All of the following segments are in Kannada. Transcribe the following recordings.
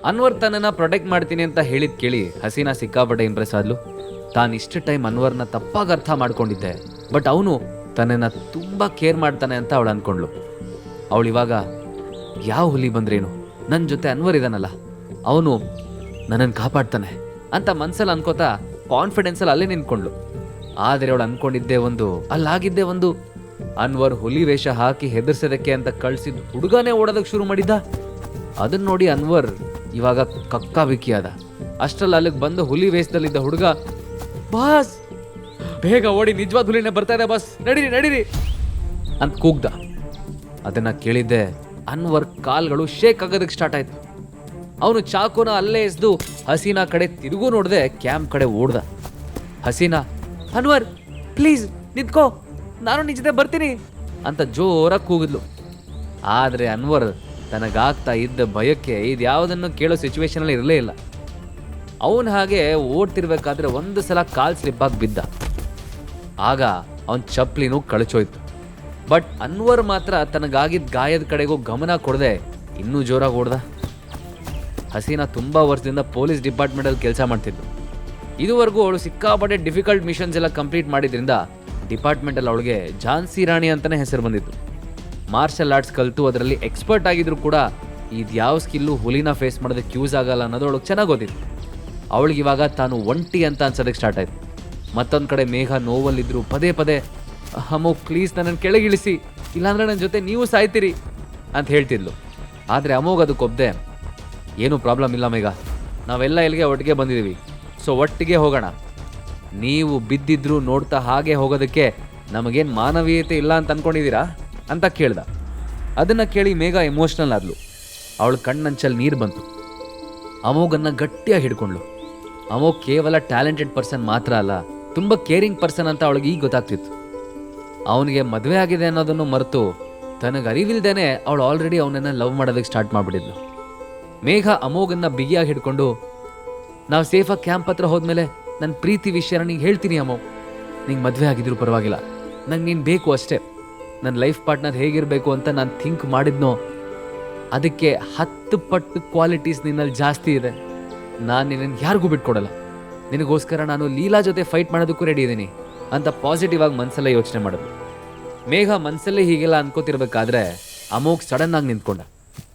ಅನ್ವರ್ ತನ್ನನ್ನು ಪ್ರೊಟೆಕ್ಟ್ ಮಾಡ್ತೀನಿ ಅಂತ ಹೇಳಿದ್ ಕೇಳಿ ಹಸೀನಾ ಸಿಕ್ಕಾಪಟ್ಟೆ ಇಂಪ್ರೆಸ್ ಆದ್ಲು. ತಾನು ಇಷ್ಟು ಟೈಮ್ ಅನ್ವರ್ನ ತಪ್ಪಾಗಿ ಅರ್ಥ ಮಾಡ್ಕೊಂಡಿದ್ದೆ, ಬಟ್ ಅವನು ತನ್ನನ್ನು ತುಂಬ ಕೇರ್ ಮಾಡ್ತಾನೆ ಅಂತ ಅವಳು ಅಂದ್ಕೊಂಡ್ಳು. ಅವಳು ಇವಾಗ ಯಾವ ಹುಲಿ ಬಂದ್ರೇನು, ನನ್ನ ಜೊತೆ ಅನ್ವರ್ ಇದಾನಲ್ಲ, ಅವನು ನನ್ನನ್ನು ಕಾಪಾಡ್ತಾನೆ ಅಂತ ಮನ್ಸಲ್ಲಿ ಅನ್ಕೋತಾ ಕಾನ್ಫಿಡೆನ್ಸಲ್ಲಿ ಅಲ್ಲೇ ನಿಂತ್ಕೊಂಡ್ಳು. ಆದರೆ ಅವಳು ಅನ್ಕೊಂಡಿದ್ದೆ ಒಂದು, ಅಲ್ಲಾಗಿದ್ದೆ ಒಂದು. ಅನ್ವರ್ ಹುಲಿ ವೇಷ ಹಾಕಿ ಹೆದರ್ಸೋದಕ್ಕೆ ಅಂತ ಕಳ್ಸಿದ್ ಹುಡುಗನೇ ಓಡೋದಕ್ಕೆ ಶುರು ಮಾಡಿದ್ದ. ಅದನ್ನ ನೋಡಿ ಅನ್ವರ್ ಇವಾಗ ಕಕ್ಕಾಬಿಕ್ಕಿಯಾದ. ಅಷ್ಟರಲ್ಲಿ ಅಲ್ಲಿಗೆ ಬಂದು ಹುಲಿ ವೇಷದಲ್ಲಿದ್ದ ಹುಡುಗ, ಬಾಸ್ ಬೇಗ ಓಡಿ, ನಿಜವಾದ ಹುಲಿನೇ ಬರ್ತಾ ಇದೆ ಬಾಸ್, ನಡೀರಿ ನಡೀರಿ ಅಂತ ಕೂಗ್ದ. ಅದನ್ನ ಕೇಳಿದ್ದೆ ಅನ್ವರ್ ಕಾಲ್ಗಳು ಶೇಕ್ ಆಗೋದಕ್ಕೆ ಸ್ಟಾರ್ಟ್ ಆಯ್ತು. ಅವನು ಚಾಕುನ ಅಲ್ಲೇ ಎಸ್ದು ಹಸೀನಾ ಕಡೆ ತಿರುಗೂ ನೋಡ್ದೆ ಕ್ಯಾಂಪ್ ಕಡೆ ಓಡ್ದ. ಹಸೀನಾ, ಅನ್ವರ್ ಪ್ಲೀಸ್ ನಿಂತ್ಕೋ, ನಾನು ನಿಜ ಬರ್ತೀನಿ ಅಂತ ಜೋರಾಗಿ ಕೂಗಿದ್ಲು. ಆದರೆ ಅನ್ವರ್ ತನಗಾಗ್ತಾ ಇದ್ದ ಭಯಕ್ಕೆ ಇದ್ಯಾವುದನ್ನು ಕೇಳೋ ಸಿಚುವೇಶನಲ್ಲಿ ಇರಲೇ ಇಲ್ಲ. ಅವನು ಹಾಗೆ ಓಡ್ತಿರ್ಬೇಕಾದ್ರೆ ಒಂದು ಸಲ ಕಾಲ್ ಸ್ಲಿಪ್ಪಾಗಿ ಬಿದ್ದ. ಆಗ ಅವನ ಚಪ್ಲಿನೂ ಕಳಚೋಯ್ತು. ಬಟ್ ಅನ್ವರ್ ಮಾತ್ರ ತನಗಾಗಿದ್ದ ಗಾಯದ ಕಡೆಗೂ ಗಮನ ಕೊಡದೆ ಇನ್ನೂ ಜೋರಾಗಿ ಓಡ್ದ. ಹಸೀನಾ ತುಂಬ ವರ್ಷದಿಂದ ಪೊಲೀಸ್ ಡಿಪಾರ್ಟ್ಮೆಂಟಲ್ಲಿ ಕೆಲಸ ಮಾಡ್ತಿದ್ಲು. ಇದುವರೆಗೂ ಅವಳು ಸಿಕ್ಕಾಪಟ್ಟೆ ಡಿಫಿಕಲ್ಟ್ ಮಿಷನ್ಸ್ ಎಲ್ಲ ಕಂಪ್ಲೀಟ್ ಮಾಡಿದ್ರಿಂದ ಡಿಪಾರ್ಟ್ಮೆಂಟಲ್ಲಿ ಅವಳಿಗೆ ಝಾನ್ಸಿ ರಾಣಿ ಅಂತಲೇ ಹೆಸರು ಬಂದಿತ್ತು. ಮಾರ್ಷಲ್ ಆರ್ಟ್ಸ್ ಕಲಿತು ಅದರಲ್ಲಿ ಎಕ್ಸ್ಪರ್ಟ್ ಆಗಿದ್ರು ಕೂಡ ಇದ್ಯಾವ ಸ್ಕಿಲ್ಲು ಹುಲಿನ ಫೇಸ್ ಮಾಡೋದಕ್ಕೆ ಯೂಸ್ ಆಗಲ್ಲ ಅನ್ನೋದು ಅವಳಿಗೆ ಚೆನ್ನಾಗಿ ಗೊತ್ತಿತ್ತು. ಅವಳಿಗಿವಾಗ ತಾನು ಒಂಟಿ ಅಂತ ಅನ್ಸೋದಕ್ಕೆ ಸ್ಟಾರ್ಟ್ ಆಯಿತು. ಮತ್ತೊಂದು ಕಡೆ ಮೇಘ ನೋವಲ್ಲಿದ್ದರು. ಪದೇ ಪದೇ ಅಮೋಘ್ ಪ್ಲೀಸ್ ನನ್ನನ್ನು ಕೆಳಗಿಳಿಸಿ, ಇಲ್ಲಾಂದರೆ ನನ್ನ ಜೊತೆ ನೀವು ಸಾಯ್ತೀರಿ ಅಂತ ಹೇಳ್ತಿದ್ಲು. ಆದರೆ ಅಮೋಘ್ ಅದಕ್ಕೊಬ್ಬದೆ, ಏನೂ ಪ್ರಾಬ್ಲಮ್ ಇಲ್ಲ ಮೇಘ, ನಾವೆಲ್ಲ ಇಲ್ಲಿಗೆ ಒಟ್ಟಿಗೆ ಬಂದಿದ್ದೀವಿ, ಸೊ ಒಟ್ಟಿಗೆ ಹೋಗೋಣ. ನೀವು ಬಿದ್ದಿದ್ರು ನೋಡ್ತಾ ಹಾಗೆ ಹೋಗೋದಕ್ಕೆ ನಮಗೇನು ಮಾನವೀಯತೆ ಇಲ್ಲ ಅಂತ ಅಂದ್ಕೊಂಡಿದ್ದೀರಾ ಅಂತ ಕೇಳ್ದ. ಅದನ್ನು ಕೇಳಿ ಮೇಘ ಎಮೋಷ್ನಲ್ ಆದ್ಲು. ಅವಳ ಕಣ್ಣಂಚಲ್ಲಿ ನೀರು ಬಂತು. ಅಮೋಘನ್ನು ಗಟ್ಟಿಯಾಗಿ ಹಿಡ್ಕೊಂಡ್ಳು. ಅಮೋಘ್ ಕೇವಲ ಟ್ಯಾಲೆಂಟೆಡ್ ಪರ್ಸನ್ ಮಾತ್ರ ಅಲ್ಲ, ತುಂಬ ಕೇರಿಂಗ್ ಪರ್ಸನ್ ಅಂತ ಅವಳಿಗೆ ಈಗ ಗೊತ್ತಾಗ್ತಿತ್ತು. ಅವನಿಗೆ ಮದುವೆ ಆಗಿದೆ ಅನ್ನೋದನ್ನು ಮರೆತು ತನಗೆ ಅರಿವಿಲ್ದೇನೆ ಅವಳು ಆಲ್ರೆಡಿ ಅವನನ್ನು ಲವ್ ಮಾಡೋದಕ್ಕೆ ಸ್ಟಾರ್ಟ್ ಮಾಡಿಬಿಟ್ಟಿದ್ಲು. ಮೇಘ ಅಮೋಘನ್ನು ಬಿಗಿಯಾಗಿ ಹಿಡ್ಕೊಂಡು, ನಾವು ಸೇಫಾಗಿ ಕ್ಯಾಂಪ್ ಹತ್ರ ಹೋದ್ಮೇಲೆ ನನ್ನ ಪ್ರೀತಿ ವಿಷಯನ ನಿಂಗೆ ಹೇಳ್ತೀನಿ ಅಮೋಘ್, ನಿಂಗೆ ಮದುವೆ ಆಗಿದ್ರು ಪರವಾಗಿಲ್ಲ, ನಂಗೆ ನೀನು ಬೇಕು ಅಷ್ಟೇ. ನನ್ನ ಲೈಫ್ ಪಾರ್ಟ್ನರ್ ಹೇಗಿರಬೇಕು ಅಂತ ನಾನು ಥಿಂಕ್ ಮಾಡಿದ್ನೋ ಅದಕ್ಕೆ 10 ಪಟ್ಟು ಕ್ವಾಲಿಟೀಸ್ ನಿನ್ನಲ್ಲಿ ಜಾಸ್ತಿ ಇದೆ. ನಾನು ನಿನ್ನನ್ನು ಯಾರಿಗೂ ಬಿಟ್ಕೊಡಲ್ಲ, ನಿನಗೋಸ್ಕರ ನಾನು ಲೀಲಾ ಜೊತೆ ಫೈಟ್ ಮಾಡೋದಕ್ಕೂ ರೆಡಿ ಇದ್ದೀನಿ ಅಂತ ಪಾಸಿಟಿವ್ ಆಗಿ ಮನಸ್ಸಲ್ಲೇ ಯೋಚನೆ ಮಾಡಿದ್ರು. ಮೇಘ ಮನಸ್ಸಲ್ಲೇ ಹೀಗೆಲ್ಲ ಅನ್ಕೋತಿರ್ಬೇಕಾದ್ರೆ ಅಮೋಘ್ ಸಡನ್ನಾಗಿ ನಿಂತ್ಕೊಂಡ.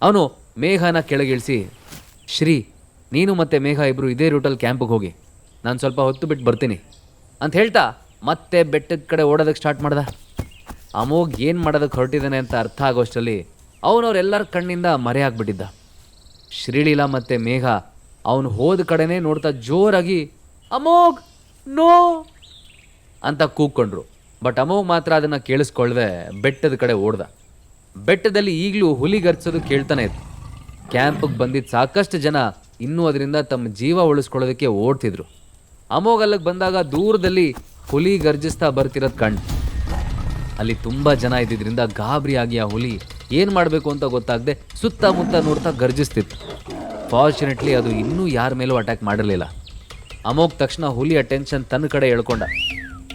ಅವನು ಮೇಘನ ಕೆಳಗಿಳಿಸಿ, ಶ್ರೀ ನೀನು ಮತ್ತು ಮೇಘ ಇಬ್ಬರು ಇದೇ ರೂಟಲ್ಲಿ ಕ್ಯಾಂಪಿಗೆ ಹೋಗಿ, ನಾನು ಸ್ವಲ್ಪ ಹೊತ್ತು ಬಿಟ್ಟು ಬರ್ತೀನಿ ಅಂತ ಹೇಳ್ತಾ ಮತ್ತೆ ಬೆಟ್ಟದ ಕಡೆ ಓಡೋದಕ್ಕೆ ಸ್ಟಾರ್ಟ್ ಮಾಡ್ದ. ಅಮೋಘ್ ಏನು ಮಾಡೋದಕ್ಕೆ ಹೊರಟಿದ್ದಾನೆ ಅಂತ ಅರ್ಥ ಆಗೋಷ್ಟರಲ್ಲಿ ಅವನವರೆಲ್ಲರ ಕಣ್ಣಿಂದ ಮರೆಯಾಗ್ಬಿಟ್ಟಿದ್ದ. ಶ್ರೀಲೀಲಾ ಮತ್ತು ಮೇಘ ಅವನು ಹೋದ ಕಡೆನೇ ನೋಡ್ತಾ ಜೋರಾಗಿ ಅಮೋಘ್ ನೋ ಅಂತ ಕೂಗ್ಕೊಂಡ್ರು. ಬಟ್ ಅಮೋಘ್ ಮಾತ್ರ ಅದನ್ನು ಕೇಳಿಸ್ಕೊಳ್ದೆ ಬೆಟ್ಟದ ಕಡೆ ಓಡ್ದ. ಬೆಟ್ಟದಲ್ಲಿ ಈಗಲೂ ಹುಲಿ ಗರ್ಜೋದು ಕೇಳ್ತಾನೆ ಇತ್ತು. ಕ್ಯಾಂಪಿಗೆ ಬಂದಿದ್ದ ಸಾಕಷ್ಟು ಜನ ಇನ್ನೂ ಅದರಿಂದ ತಮ್ಮ ಜೀವ ಉಳಿಸ್ಕೊಳ್ಳೋದಕ್ಕೆ ಓಡ್ತಿದ್ರು. ಅಮೋಘ್ ಅಲ್ಲಿಗೆ ಬಂದಾಗ ದೂರದಲ್ಲಿ ಹುಲಿ ಗರ್ಜಿಸ್ತಾ ಬರ್ತಿರೋದು ಕಣ್ಣು. ಅಲ್ಲಿ ತುಂಬ ಜನ ಇದ್ದಿದ್ದರಿಂದ ಗಾಬರಿಯಾಗಿ ಆ ಹುಲಿ ಏನು ಮಾಡಬೇಕು ಅಂತ ಗೊತ್ತಾಗದೆ ಸುತ್ತಮುತ್ತ ನೋಡ್ತಾ ಗರ್ಜಿಸ್ತಿತ್ತು. ಫಾರ್ಚುನೇಟ್ಲಿ ಅದು ಇನ್ನೂ ಯಾರ ಮೇಲೂ ಅಟ್ಯಾಕ್ ಮಾಡಿರಲಿಲ್ಲ. ಅಮೋಘ್ ತಕ್ಷಣ ಹುಲಿ ಅಟೆನ್ಷನ್ ತನ್ನ ಕಡೆ ಎಳ್ಕೊಂಡ.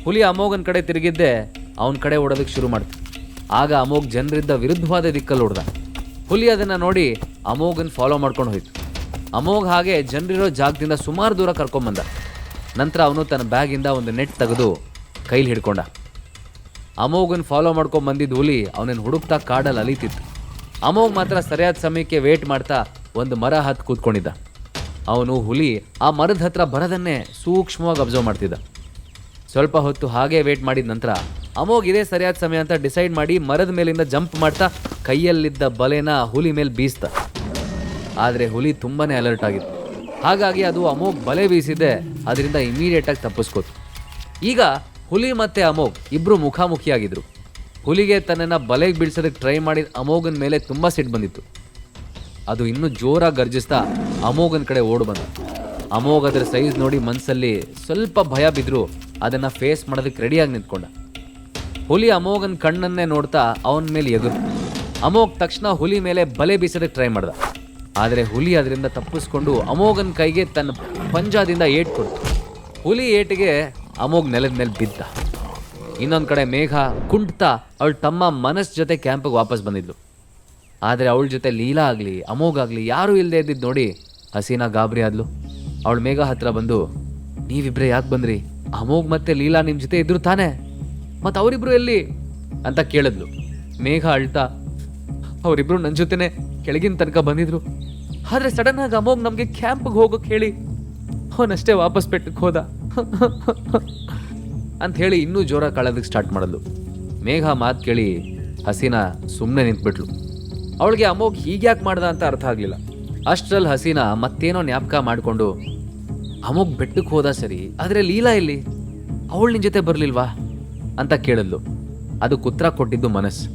ಹುಲಿ ಅಮೋಘನ ಕಡೆ ತಿರುಗಿದ್ದೆ ಅವನ ಕಡೆ ಓಡೋದಕ್ಕೆ ಶುರು ಮಾಡ್ತು. ಆಗ ಅಮೋಘ್ ಜನರಿದ್ದ ವಿರುದ್ಧವಾದ ದಿಕ್ಕಲ್ಲಿ ಹೊಡೆದ. ಹುಲಿ ಅದನ್ನು ನೋಡಿ ಅಮೋಘನ್ ಫಾಲೋ ಮಾಡ್ಕೊಂಡು ಹೋಯ್ತು. ಅಮೋಘ್ ಹಾಗೆ ಜನರಿರೋ ಜಾಗದಿಂದ ಸುಮಾರು ದೂರ ಕರ್ಕೊಂಬಂದ. ನಂತರ ಅವನು ತನ್ನ ಬ್ಯಾಗಿಂದ ಒಂದು ನೆಟ್ ತೆಗೆದು ಕೈಲಿ ಹಿಡ್ಕೊಂಡ. ಅಮೋಘನ್ ಫಾಲೋ ಮಾಡ್ಕೊಂಡು ಬಂದಿದ್ದ ಹುಲಿ ಅವನನ್ನು ಹುಡುಕ್ತಾ ಕಾಡಲ್ಲಿ ಅಲೀತಿತ್ತು. ಅಮೋಘ್ ಮಾತ್ರ ಸರಿಯಾದ ಸಮಯಕ್ಕೆ ವೇಟ್ ಮಾಡ್ತಾ ಒಂದು ಮರ ಹತ್ತು ಕೂತ್ಕೊಂಡಿದ್ದ. ಅವನು ಹುಲಿ ಆ ಮರದ ಹತ್ರ ಬರೋದನ್ನೇ ಸೂಕ್ಷ್ಮವಾಗಿ ಅಬ್ಸರ್ವ್ ಮಾಡ್ತಿದ್ದ. ಸ್ವಲ್ಪ ಹೊತ್ತು ಹಾಗೆ ವೇಟ್ ಮಾಡಿದ ನಂತರ ಅಮೋಘ್ ಇದೇ ಸರಿಯಾದ ಸಮಯ ಅಂತ ಡಿಸೈಡ್ ಮಾಡಿ ಮರದ ಮೇಲಿಂದ ಜಂಪ್ ಮಾಡ್ತಾ ಕೈಯಲ್ಲಿದ್ದ ಬಲೆನ ಹುಲಿ ಮೇಲೆ ಬೀಸ್ತ. ಆದರೆ ಹುಲಿ ತುಂಬಾ ಅಲರ್ಟ್ ಆಗಿತ್ತು. ಹಾಗಾಗಿ ಅದು ಅಮೋಘ್ ಬಲೆ ಬೀಸಿದ್ದೆ ಅದರಿಂದ ಇಮಿಡಿಯೇಟಾಗಿ ತಪ್ಪಿಸ್ಕೋತು. ಈಗ ಹುಲಿ ಮತ್ತು ಅಮೋಘ್ ಇಬ್ಬರು ಮುಖಾಮುಖಿಯಾಗಿದ್ರು. ಹುಲಿಗೆ ತನ್ನನ್ನು ಬಲೆಗೆ ಬೀಳ್ಸೋದಕ್ಕೆ ಟ್ರೈ ಮಾಡಿದ ಅಮೋಘನ ಮೇಲೆ ತುಂಬ ಸಿಟ್ಟು ಬಂದಿತ್ತು. ಅದು ಇನ್ನೂ ಜೋರಾಗಿ ಗರ್ಜಿಸ್ತಾ ಅಮೋಘನ ಕಡೆ ಓಡು ಬಂದ. ಅಮೋಘ್ ಅದರ ಸೈಜ್ ನೋಡಿ ಮನಸ್ಸಲ್ಲಿ ಸ್ವಲ್ಪ ಭಯ ಬಿದ್ದರೂ ಅದನ್ನು ಫೇಸ್ ಮಾಡೋದಕ್ಕೆ ರೆಡಿಯಾಗಿ ನಿಂತ್ಕೊಂಡ. ಹುಲಿ ಅಮೋಘನ ಕಣ್ಣನ್ನೇ ನೋಡ್ತಾ ಅವನ ಮೇಲೆ ಎಗುರು. ಅಮೋಘ್ ತಕ್ಷಣ ಹುಲಿ ಮೇಲೆ ಬಲೆ ಬೀಸೋದಕ್ಕೆ ಟ್ರೈ ಮಾಡ್ದ. ಆದರೆ ಹುಲಿ ಅದರಿಂದ ತಪ್ಪಿಸ್ಕೊಂಡು ಅಮೋಘನ ಕೈಗೆ ತನ್ನ ಪಂಜಾದಿಂದ ಏಟು ಕೊಡ್ತು. ಹುಲಿ ಏಟಿಗೆ ಅಮೋಘ್ ನೆಲದ ಮೇಲೆ ಬಿದ್ದ. ಇನ್ನೊಂದು ಕಡೆ ಮೇಘ ಕುಂಟ್ತಾ ಅವಳ ತಮ್ಮ ಮನಸ್ ಜೊತೆ ಕ್ಯಾಂಪಿಗೆ ವಾಪಸ್ ಬಂದಿದ್ಲು. ಆದರೆ ಅವಳ ಜೊತೆ ಲೀಲಾ ಆಗಲಿ ಅಮೋಘ್ ಆಗಲಿ ಯಾರೂ ಇಲ್ಲದೆ ಇದ್ದಿದ್ದು ನೋಡಿ ಹಸೀನಾ ಗಾಬರಿ ಆದ್ಲು. ಅವಳು ಮೇಘ ಹತ್ರ ಬಂದು, ನೀವಿಬ್ರೆ ಯಾಕೆ ಬಂದ್ರಿ? ಅಮೋಘ್ ಮತ್ತೆ ಲೀಲಾ ನಿಮ್ಮ ಜೊತೆ ಇದ್ರು ತಾನೇ? ಮತ್ತು ಅವರಿಬ್ರು ಎಲ್ಲಿ ಅಂತ ಕೇಳಿದ್ಲು. ಮೇಘ ಅಳ್ತಾ, ಅವರಿಬ್ರು ನನ್ನ ಜೊತೆನೆ ಕೆಳಗಿನ ತನಕ ಬಂದಿದ್ರು. ಆದರೆ ಸಡನ್ ಆಗಿ ಅಮೋಘ್ ನಮಗೆ ಕ್ಯಾಂಪ್ಗೆ ಹೋಗೋಕೆ ಹೇಳಿ ಅವನಷ್ಟೇ ವಾಪಸ್ ಬೆಟ್ಟಕ್ಕೆ ಹೋದ ಅಂತ ಹೇಳಿ ಇನ್ನೂ ಜೋರ ಕಳೋದಕ್ಕೆ ಸ್ಟಾರ್ಟ್ ಮಾಡಿದ್ಲು. ಮೇಘ ಮಾತು ಕೇಳಿ ಹಸೀನಾ ಸುಮ್ಮನೆ ನಿಂತ್ಬಿಟ್ಲು. ಅವಳಿಗೆ ಅಮೋಘ್ ಹೀಗ್ಯಾಕೆ ಮಾಡ್ದ ಅಂತ ಅರ್ಥ ಆಗಲಿಲ್ಲ. ಅಷ್ಟರಲ್ಲಿ ಹಸೀನಾ ಮತ್ತೇನೋ ಜ್ಞಾಪಕ ಮಾಡಿಕೊಂಡು, ಅಮೋಘ್ ಬೆಟ್ಟಕ್ಕೆ ಹೋದ ಸರಿ, ಆದರೆ ಲೀಲಾ ಎಲ್ಲಿ? ಅವಳು ನಿನ್ನ ಜೊತೆ ಬರಲಿಲ್ವಾ ಅಂತ ಕೇಳಿದ್ಲು. ಅದಕ್ಕೆ ಉತ್ತರ ಕೊಟ್ಟಿದ್ದು ಮನಸ್ಸು.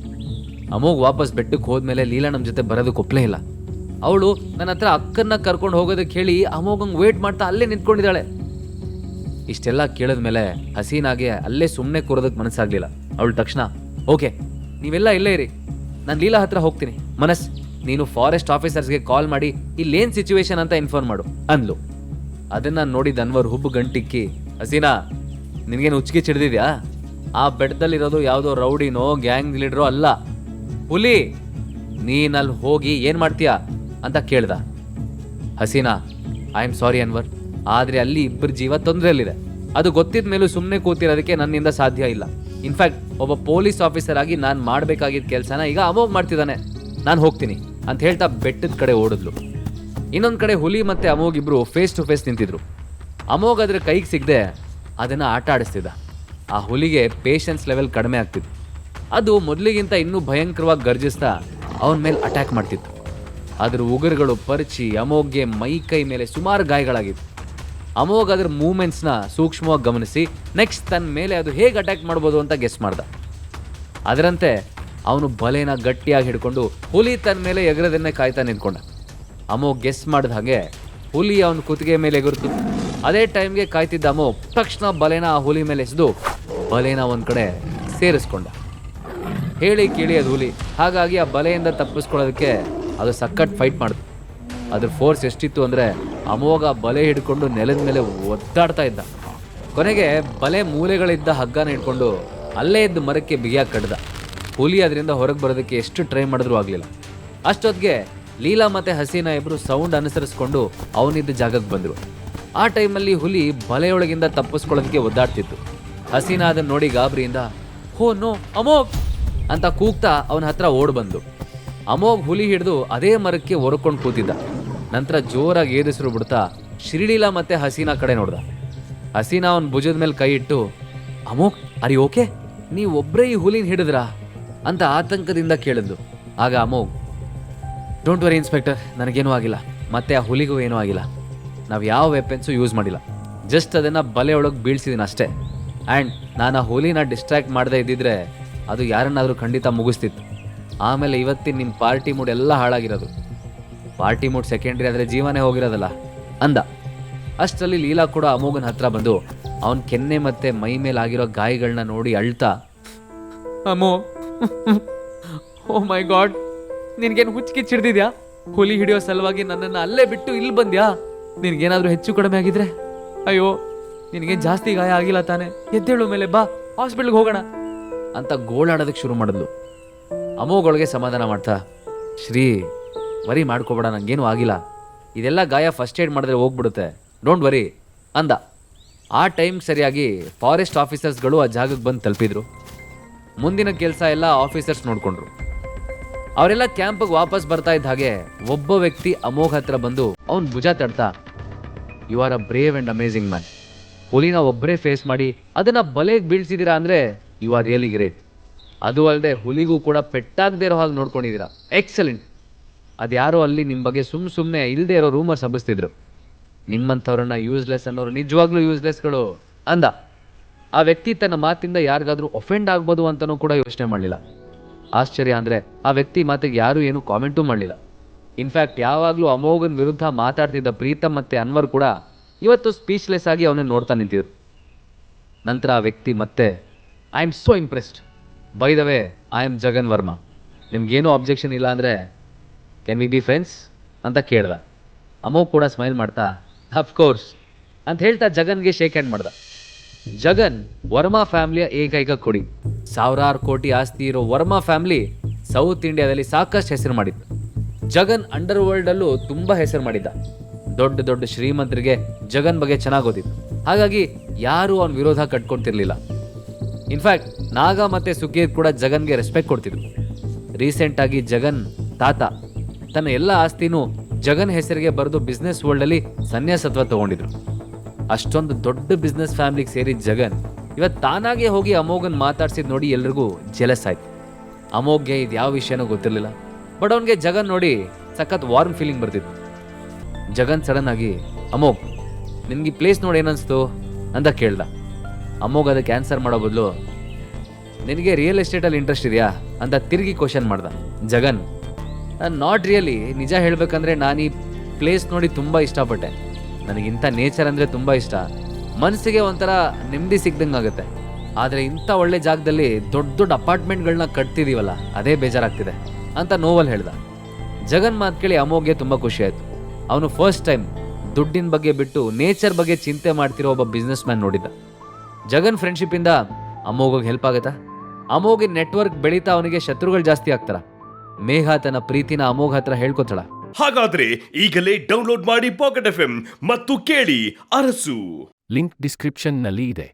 ಅಮೋಘ್ ವಾಪಸ್ ಬೆಟ್ಟಕ್ಕೆ ಹೋದ್ಮೇಲೆ ಲೀಲಾ ನಮ್ಮ ಜೊತೆ ಬರೋದಕ್ಕೆ ಒಪ್ಪಲೇ ಇಲ್ಲ. ಅವಳು ನನ್ನ ಹತ್ರ ಅಕ್ಕನ್ನ ಕರ್ಕೊಂಡು ಹೋಗೋದಕ್ಕೆ ಹೇಳಿ ಅಮೋಘಂಗೆ ವೇಟ್ ಮಾಡ್ತಾ ಅಲ್ಲೇ ನಿಂತ್ಕೊಂಡಿದ್ದಾಳೆ. ಇಷ್ಟೆಲ್ಲ ಕೇಳಿದ್ಮೇಲೆ ಹಸೀನಾಗೆ ಅಲ್ಲೇ ಸುಮ್ಮನೆ ಕೂರೋದಕ್ಕೆ ಮನಸ್ಸಾಗಲಿಲ್ಲ. ಅವಳು ತಕ್ಷಣ, ಓಕೆ ನೀವೆಲ್ಲ ಇಲ್ಲೇ ಇರಿ, ನಾನು ಲೀಲಾ ಹತ್ರ ಹೋಗ್ತೀನಿ. ಮನಸ್, ನೀನು ಫಾರೆಸ್ಟ್ ಆಫೀಸರ್ಸ್ಗೆ ಕಾಲ್ ಮಾಡಿ ಇಲ್ಲೇನು ಸಿಚುವೇಶನ್ ಅಂತ ಇನ್ಫಾರ್ಮ್ ಮಾಡು ಅಂದ್ಲು. ಅದನ್ನು ನೋಡಿದ ಅನ್ವರ್ ಹುಬ್ಬು ಗಂಟಿಕ್ಕಿ, ಹಸೀನಾ ನಿನಗೇನು ಹುಚ್ಚಿಗೆ ಚಿಡ್ದಿದ್ಯಾ? ಆ ಬೆಟ್ಟದಲ್ಲಿರೋದು ಯಾವುದೋ ರೌಡಿನೋ ಗ್ಯಾಂಗ್ ಲೀಡ್ರೋ ಅಲ್ಲ, ಹುಲಿ. ನೀನಲ್ಲಿ ಹೋಗಿ ಏನು ಮಾಡ್ತೀಯಾ ಅಂತ ಕೇಳ್ದ. Hasina, I am sorry Anwar, ಆದರೆ ಅಲ್ಲಿ ಇಬ್ಬರ ಜೀವ ತೊಂದರೆಯಲ್ಲಿದೆ. ಅದು ಗೊತ್ತಿದ ಮೇಲೂ ಸುಮ್ಮನೆ ಕೂತಿರೋದಕ್ಕೆ ನನ್ನಿಂದ ಸಾಧ್ಯ ಇಲ್ಲ. ಇನ್ಫ್ಯಾಕ್ಟ್ ಒಬ್ಬ ಪೊಲೀಸ್ ಆಫೀಸರ್ ಆಗಿ ನಾನು ಮಾಡಬೇಕಾಗಿದ್ದ ಕೆಲಸನ ಈಗ ಅಮೋಘ್ ಮಾಡ್ತಿದ್ದಾನೆ. ನಾನು ಹೋಗ್ತೀನಿ ಅಂತ ಹೇಳ್ತಾ ಬೆಟ್ಟದ ಕಡೆ ಓಡಿದ್ಲು. ಇನ್ನೊಂದು ಕಡೆ ಹುಲಿ ಮತ್ತು ಅಮೋಘ್ ಇಬ್ಬರು ಫೇಸ್ ಟು ಫೇಸ್ ನಿಂತಿದ್ರು. ಅಮೋಘ್ ಅದ್ರ ಕೈಗೆ ಸಿಗದೆ ಅದನ್ನು ಆಟ ಆಡಿಸ್ತಿದ್ದ. ಆ ಹುಲಿಗೆ ಪೇಷನ್ಸ್ ಲೆವೆಲ್ ಕಡಿಮೆ ಆಗ್ತಿತ್ತು. ಅದು ಮೊದಲಿಗಿಂತ ಇನ್ನೂ ಭಯಂಕರವಾಗಿ ಗರ್ಜಿಸ್ತಾ ಅವನ ಮೇಲೆ ಅಟ್ಯಾಕ್ ಮಾಡ್ತಿತ್ತು. ಅದ್ರ ಉಗುರುಗಳು ಪರಿಚಿ ಅಮೋಘ್ಗೆ ಮೈ ಕೈ ಮೇಲೆ ಸುಮಾರು ಗಾಯಗಳಾಗಿತ್ತು. ಅಮೋಘ್ ಅದ್ರ ಮೂಮೆಂಟ್ಸ್ನ ಸೂಕ್ಷ್ಮವಾಗಿ ಗಮನಿಸಿ ನೆಕ್ಸ್ಟ್ ತನ್ನ ಮೇಲೆ ಅದು ಹೇಗೆ ಅಟ್ಯಾಕ್ ಮಾಡ್ಬೋದು ಅಂತ ಗೆಸ್ ಮಾಡ್ದ. ಅದರಂತೆ ಅವನು ಬಲೆನ ಗಟ್ಟಿಯಾಗಿ ಹಿಡ್ಕೊಂಡು ಹುಲಿ ತನ್ನ ಮೇಲೆ ಎಗರದನ್ನೇ ಕಾಯ್ತಾ ನಿಂತ್ಕೊಂಡ. ಅಮೋಘ್ ಗೆಸ್ ಮಾಡಿದ ಹಾಗೆ ಹುಲಿ ಅವನ ಕುತ್ತಿಗೆ ಮೇಲೆ ಎಗುರ್ತು. ಅದೇ ಟೈಮ್ಗೆ ಕಾಯ್ತಿದ್ದ ಅಮೋಘ್ ತಕ್ಷಣ ಬಲೆನ ಆ ಹುಲಿ ಮೇಲೆ ಎಸೆದು ಬಲೆನ ಒಂದು ಕಡೆ ಸೇರಿಸ್ಕೊಂಡ. ಹೇಳಿ ಕೇಳಿ ಅದು ಹುಲಿ. ಹಾಗಾಗಿ ಆ ಬಲೆಯಿಂದ ತಪ್ಪಿಸ್ಕೊಳ್ಳೋದಕ್ಕೆ ಅದು ಸಖತ್ ಫೈಟ್ ಮಾಡಿತು. ಅದ್ರ ಫೋರ್ಸ್ ಎಷ್ಟಿತ್ತು ಅಂದರೆ ಅಮೋಘ ಬಲೆ ಹಿಡ್ಕೊಂಡು ನೆಲದ ಮೇಲೆ ಒದ್ದಾಡ್ತಾ ಇದ್ದ. ಕೊನೆಗೆ ಬಲೆ ಮೂಲೆಗಳಿದ್ದ ಹಗ್ಗನ ಹಿಡ್ಕೊಂಡು ಅಲ್ಲೇ ಇದ್ದ ಮರಕ್ಕೆ ಬಿಗಿಯಾಗಿ ಕಡ್ದ. ಹುಲಿ ಅದರಿಂದ ಹೊರಗೆ ಬರೋದಕ್ಕೆ ಎಷ್ಟು ಟ್ರೈ ಮಾಡಿದ್ರೂ ಆಗಲಿಲ್ಲ. ಅಷ್ಟೊತ್ತಿಗೆ ಲೀಲಾ ಮತ್ತು ಹಸೀನಾ ಇಬ್ಬರು ಸೌಂಡ್ ಅನುಸರಿಸ್ಕೊಂಡು ಅವನಿದ್ದ ಜಾಗಕ್ಕೆ ಬಂದರು. ಆ ಟೈಮಲ್ಲಿ ಹುಲಿ ಬಲೆಯೊಳಗಿಂದ ತಪ್ಪಿಸ್ಕೊಳ್ಳೋದಕ್ಕೆ ಒದ್ದಾಡ್ತಿತ್ತು. ಹಸೀನಾ ಅದನ್ನು ನೋಡಿ ಗಾಬರಿಯಿಂದ, ಹೋ ನೋ ಅಮೋಘ್ ಅಂತ ಕೂಗ್ತಾ ಅವನ ಹತ್ರ ಓಡ್ ಬಂದು. ಅಮೋಘ್ ಹುಲಿ ಹಿಡಿದು ಅದೇ ಮರಕ್ಕೆ ಹೊರಕೊಂಡು ಕೂತಿದ್ದ. ನಂತರ ಜೋರಾಗಿ ಏರಿಸಿರು ಬಿಡ್ತಾ ಶ್ರೀಲೀಲಾ ಮತ್ತೆ ಹಸೀನಾ ಕಡೆ ನೋಡ್ದ. ಹಸೀನಾ ಅವನ ಭುಜದ ಮೇಲೆ ಕೈ ಇಟ್ಟು, ಅಮೋಘ್ ಅರಿ ಓಕೆ, ನೀವೊಬ್ಬರೇ ಈ ಹುಲಿನ ಹಿಡಿದ್ರಾ ಅಂತ ಆತಂಕದಿಂದ ಕೇಳಿದ್ಲು. ಆಗ ಅಮೋಘ್, ಡೋಂಟ್ ವರಿ ಇನ್ಸ್ಪೆಕ್ಟರ್, ನನಗೇನೂ ಆಗಿಲ್ಲ, ಮತ್ತೆ ಆ ಹುಲಿಗೂ ಏನೂ ಆಗಿಲ್ಲ. ನಾವು ಯಾವ ವೆಪನ್ಸು ಯೂಸ್ ಮಾಡಿಲ್ಲ, ಜಸ್ಟ್ ಅದನ್ನು ಬಲೆ ಒಳಗೆ ಬೀಳ್ಸಿದ್ದೀನಿ ಅಷ್ಟೇ. ಆ್ಯಂಡ್ ನಾನು ಆ ಹುಲಿನ ಡಿಸ್ಟ್ರ್ಯಾಕ್ಟ್ ಮಾಡದೇ ಇದ್ದಿದ್ರೆ ಅದು ಯಾರನ್ನಾದರೂ ಖಂಡಿತ ಮುಗಿಸ್ತಿತ್ತು. ಆಮೇಲೆ ಇವತ್ತಿನ ನಿಮ್ಮ ಪಾರ್ಟಿ ಮೂಡ್ ಎಲ್ಲ ಹಾಳಾಗಿರೋದು. ಪಾರ್ಟಿ ಮೂಡ್ ಸೆಕೆಂಡ್ರಿ ಆದರೆ ಜೀವನೇ ಹೋಗಿರೋದಲ್ಲ ಅಂದ. ಅಷ್ಟರಲ್ಲಿ ಲೀಲಾ ಕೂಡ ಅಮೋಘನ ಹತ್ರ ಬಂದು ಅವನ ಕೆನ್ನೆ ಮತ್ತು ಮೈ ಮೇಲಾಗಿರೋ ಗಾಯಗಳನ್ನ ನೋಡಿ ಅಳ್ತಾ, ಅಮೋ ಓ ಮೈ ಗಾಡ್, ನಿನಗೇನು ಹುಚ್ಚಿಗೆ ಚಿಡ್ದಿದ್ಯಾ? ಹುಲಿ ಹಿಡಿಯೋ ಸಲುವಾಗಿ ನನ್ನನ್ನು ಅಲ್ಲೇ ಬಿಟ್ಟು ಇಲ್ಲಿ ಬಂದ್ಯಾ? ನಿನಗೇನಾದರೂ ಹೆಚ್ಚು ಕಡಿಮೆ ಆಗಿದ್ರೆ? ಅಯ್ಯೋ, ನಿನಗೇನು ಜಾಸ್ತಿ ಗಾಯ ಆಗಿಲ್ಲ ತಾನೆ? ಎದ್ದೇಳು ಮೇಲೆ ಬಾ, ಹಾಸ್ಪಿಟ್ಲ್ಗೆ ಹೋಗೋಣ ಅಂತ ಗೋಳಾಡೋದಕ್ಕೆ ಶುರು ಮಾಡಿದ್ಲು. ಅಮೋಘೊಳಗೆ ಸಮಾಧಾನ ಮಾಡ್ತಾ, ಶ್ರೀ ವರಿ ಮಾಡ್ಕೋಬೇಡ, ನನಗೇನು ಆಗಿಲ್ಲ, ಇದೆಲ್ಲ ಗಾಯ ಫಸ್ಟ್ ಏಡ್ ಮಾಡಿದ್ರೆ ಹೋಗ್ಬಿಡುತ್ತೆ, ಡೋಂಟ್ ವರಿ ಅಂದ. ಆ ಟೈಮ್ ಸರಿಯಾಗಿ ಫಾರೆಸ್ಟ್ ಆಫೀಸರ್ಸ್ಗಳು ಆ ಜಾಗಕ್ಕೆ ಬಂದು ತಲುಪಿದ್ರು. ಮುಂದಿನ ಕೆಲಸ ಎಲ್ಲ ಆಫೀಸರ್ಸ್ ನೋಡಿಕೊಂಡ್ರು. ಅವರೆಲ್ಲ ಕ್ಯಾಂಪಿಗೆ ವಾಪಸ್ ಬರ್ತಾ ಇದ್ದ ಹಾಗೆ ಒಬ್ಬ ವ್ಯಕ್ತಿ ಅಮೋಘ್ ಹತ್ರ ಬಂದು ಅವನ ಭುಜ ತಡ್ತಾ, you are a brave and amazing man. ಹುಲಿನ ಒಬ್ಬರೇ ಫೇಸ್ ಮಾಡಿ ಅದನ್ನು ಬಲೆಗೆ ಬೀಳ್ಸಿದ್ದೀರಾ ಅಂದರೆ ಯು ಆರ್ ರಿಯಲಿ ಗ್ರೇಟ್. ಅದು ಅಲ್ಲದೆ ಹುಲಿಗೂ ಕೂಡ ಪೆಟ್ಟಾಗದೇ ಇರೋ ಹಾಗೆ ನೋಡ್ಕೊಂಡಿದ್ದೀರಾ, ಎಕ್ಸಲೆಂಟ್. ಅದ್ಯಾರೋ ಅಲ್ಲಿ ನಿಮ್ಮ ಬಗ್ಗೆ ಸುಮ್ಮನೆ ಇಲ್ಲದೆ ಇರೋ ರೂಮರ್ಸ್ ಹಬ್ಬಿಸ್ತಿದ್ರು. ನಿಮ್ಮಂಥವ್ರನ್ನ ಯೂಸ್ಲೆಸ್ ಅನ್ನೋರು ನಿಜವಾಗ್ಲೂ ಯೂಸ್ಲೆಸ್ಗಳು ಅಂದ. ಆ ವ್ಯಕ್ತಿ ತನ್ನ ಮಾತಿಂದ ಯಾರಿಗಾದ್ರೂ ಒಫೆಂಡ್ ಆಗ್ಬೋದು ಅಂತಲೂ ಕೂಡ ಯೋಚನೆ ಮಾಡಲಿಲ್ಲ. ಆಶ್ಚರ್ಯ ಅಂದರೆ ಆ ವ್ಯಕ್ತಿ ಮಾತಿಗೆ ಯಾರೂ ಏನೂ ಕಾಮೆಂಟೂ ಮಾಡಲಿಲ್ಲ. ಇನ್ಫ್ಯಾಕ್ಟ್ ಯಾವಾಗಲೂ ಅಮೋಘನ ವಿರುದ್ಧ ಮಾತಾಡ್ತಿದ್ದ ಪ್ರೀತಮ್ ಮತ್ತು ಅನ್ವರ್ ಕೂಡ ಇವತ್ತು ಸ್ಪೀಚ್ಲೆಸ್ ಆಗಿ ಅವನನ್ನು ನೋಡ್ತಾ ನಿಂತಿದ್ರು. ನಂತರ ಆ ವ್ಯಕ್ತಿ ಮತ್ತೆ, I am so impressed, by the way I am Jagan Varma, ನಿಮ್ಗೇನೂ ಅಬ್ಜೆಕ್ಷನ್ ಇಲ್ಲ ಅಂದರೆ ಕ್ಯಾನ್ ವಿ ಬಿ ಫ್ರೆಂಡ್ಸ್ ಅಂತ ಕೇಳ್ದ. ಅಮೋಘ್ ಕೂಡ ಸ್ಮೈಲ್ ಮಾಡ್ತಾ, ಅಫ್ಕೋರ್ಸ್ ಅಂತ ಹೇಳ್ತಾ ಜಗನ್ಗೆ ಶೇಕ್ ಹ್ಯಾಂಡ್ ಮಾಡ್ದ. ಜಗನ್ ವರ್ಮಾ ಫ್ಯಾಮಿಲಿಯ ಏಕೈಕ ಕೊಡಿ. ಸಾವಿರಾರು ಕೋಟಿ ಆಸ್ತಿ ಇರೋ ವರ್ಮಾ ಫ್ಯಾಮಿಲಿ ಸೌತ್ ಇಂಡಿಯಾದಲ್ಲಿ ಸಾಕಷ್ಟು ಹೆಸರು ಮಾಡಿತ್ತು. ಜಗನ್ ಅಂಡರ್ ವರ್ಲ್ಡಲ್ಲೂ ತುಂಬ ಹೆಸರು ಮಾಡಿದ್ದ. ದೊಡ್ಡ ದೊಡ್ಡ ಶ್ರೀಮಂತರಿಗೆ ಜಗನ್ ಬಗ್ಗೆ ಚೆನ್ನಾಗಿ ಗೊತ್ತಿತ್ತು. ಹಾಗಾಗಿ ಯಾರೂ ಅವನ ವಿರೋಧ ಕಟ್ಕೊಳ್ತಿರ್ಲಿಲ್ಲ. ಇನ್ಫ್ಯಾಕ್ಟ್ ನಾಗ ಮತ್ತೆ ಸುಖೀರ್ ಕೂಡ ಜಗನ್ಗೆ ರೆಸ್ಪೆಕ್ಟ್ ಕೊಡ್ತಿದ್ರು. ರೀಸೆಂಟ್ ಆಗಿ ಜಗನ್ ತಾತ ತನ್ನ ಎಲ್ಲ ಆಸ್ತಿನೂ ಜಗನ್ ಹೆಸರಿಗೆ ಬರೆದು ಬಿಸ್ನೆಸ್ ವರ್ಲ್ಡಲ್ಲಿ ಸನ್ಯಾಸತ್ವ ತಗೊಂಡಿದ್ರು. ಅಷ್ಟೊಂದು ದೊಡ್ಡ ಬಿಸ್ನೆಸ್ ಫ್ಯಾಮಿಲಿಗೆ ಸೇರಿದ ಜಗನ್ ಇವತ್ತು ತಾನಾಗೆ ಹೋಗಿ ಅಮೋಘನ್ ಮಾತಾಡ್ಸಿದ್ ನೋಡಿ ಎಲ್ರಿಗೂ ಜೆಲಸ್ ಆಯ್ತು. ಅಮೋಘ್ಗೆ ಇದು ಯಾವ ವಿಷಯನೂ ಗೊತ್ತಿರಲಿಲ್ಲ. ಬಟ್ ಅವನಿಗೆ ಜಗನ್ ನೋಡಿ ಸಖತ್ ವಾರ್ಮ್ ಫೀಲಿಂಗ್ ಬರ್ತಿತ್ತು. ಜಗನ್ ಸಡನ್ ಆಗಿ, ಅಮೋಘ್ ನಿನ್ಗೆ ಈ ಪ್ಲೇಸ್ ನೋಡಿ ಏನನ್ಸ್ತು ಅಂತ ಕೇಳ್ದ. ಅಮೋಘ್ ಅದಕ್ಕೆ ಆನ್ಸರ್ ಮಾಡೋ ಬದಲು, ನಿನಗೆ ರಿಯಲ್ ಎಸ್ಟೇಟಲ್ಲಿ ಇಂಟ್ರೆಸ್ಟ್ ಇದೆಯಾ ಅಂತ ತಿರುಗಿ ಕ್ವಶನ್ ಮಾಡ್ದ. ಜಗನ್, ನಾಟ್ ರಿಯಲಿ, ನಿಜ ಹೇಳ್ಬೇಕಂದ್ರೆ ನಾನು ಈ ಪ್ಲೇಸ್ ನೋಡಿ ತುಂಬ ಇಷ್ಟಪಟ್ಟೆ. ನನಗಿಂಥ ನೇಚರ್ ಅಂದರೆ ತುಂಬ ಇಷ್ಟ. ಮನಸ್ಸಿಗೆ ಒಂಥರ ನೆಮ್ಮದಿ ಸಿಗ್ದಂಗೆ ಆಗುತ್ತೆ. ಆದರೆ ಇಂಥ ಒಳ್ಳೆ ಜಾಗದಲ್ಲಿ ದೊಡ್ಡ ದೊಡ್ಡ ಅಪಾರ್ಟ್ಮೆಂಟ್ಗಳನ್ನ ಕಟ್ತಿದೀವಲ್ಲ, ಅದೇ ಬೇಜಾರಾಗ್ತಿದೆ ಅಂತ ನೋವಲ್ಲಿ ಹೇಳ್ದ. ಜಗನ್ ಮಾತು ಕೇಳಿ ಅಮೋಘ್ಗೆ ತುಂಬ ಖುಷಿ ಆಯಿತು. ಅವನು ಫಸ್ಟ್ ಟೈಮ್ ದುಡ್ಡಿನ ಬಗ್ಗೆ ಬಿಟ್ಟು ನೇಚರ್ ಬಗ್ಗೆ ಚಿಂತೆ ಮಾಡ್ತಿರೋ ಒಬ್ಬ ಬಿಸ್ನೆಸ್ ಮ್ಯಾನ್ ನೋಡಿದ್ದ. ಜಗನ್ ಫ್ರೆಂಡ್ಶಿಪ್ಪಿಂದ ಅಮೋಘಗೆ ಹೆಲ್ಪ್ ಆಗುತ್ತಾ? ಅಮೋಘಿನ ನೆಟ್ವರ್ಕ್ ಬೆಳೀತಾ ಅವನಿಗೆ ಶತ್ರುಗಳು ಜಾಸ್ತಿ ಆಗ್ತಾರ? ಮೇಘ ತನ್ನ ಪ್ರೀತಿನ ಅಮೋಘ್ ಹತ್ರ ಹೇಳ್ಕೊತಾಳ. ಹಾಗಾದ್ರೆ ಈಗಲೇ ಡೌನ್ಲೋಡ್ ಮಾಡಿ ಪಾಕೆಟ್ FM ಮತ್ತು ಕೇಳಿ ಅರಸು. ಲಿಂಕ್ ಡಿಸ್ಕ್ರಿಪ್ಷನ್ನಲ್ಲಿ ಇದೆ.